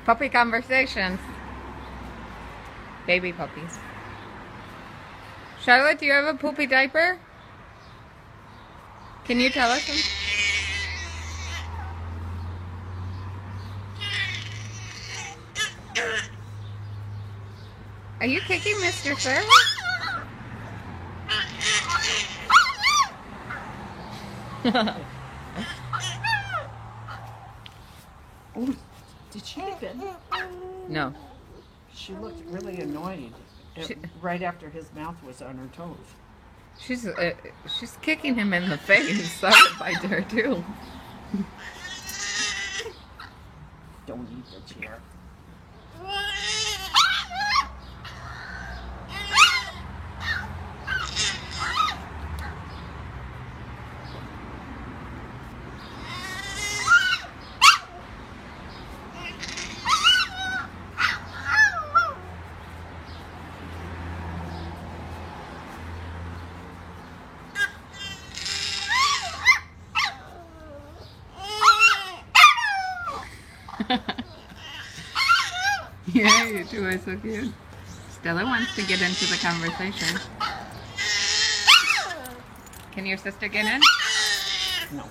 Puppy conversations. Baby puppies. Charlotte, do you have a poopy diaper? Can you tell us? Are you kicking Mr. Service? Oh, did she get bitten? No. She looked really annoyed right after his mouth was on her toes. She's kicking him in the face. That would bite her too. Don't eat the chair. Yeah, you two are so cute. Stella wants to get into the conversation. Can your sister get in? No.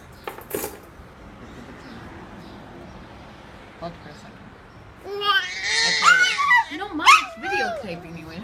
Hold for a second. No, Mom, it's videotaping you in.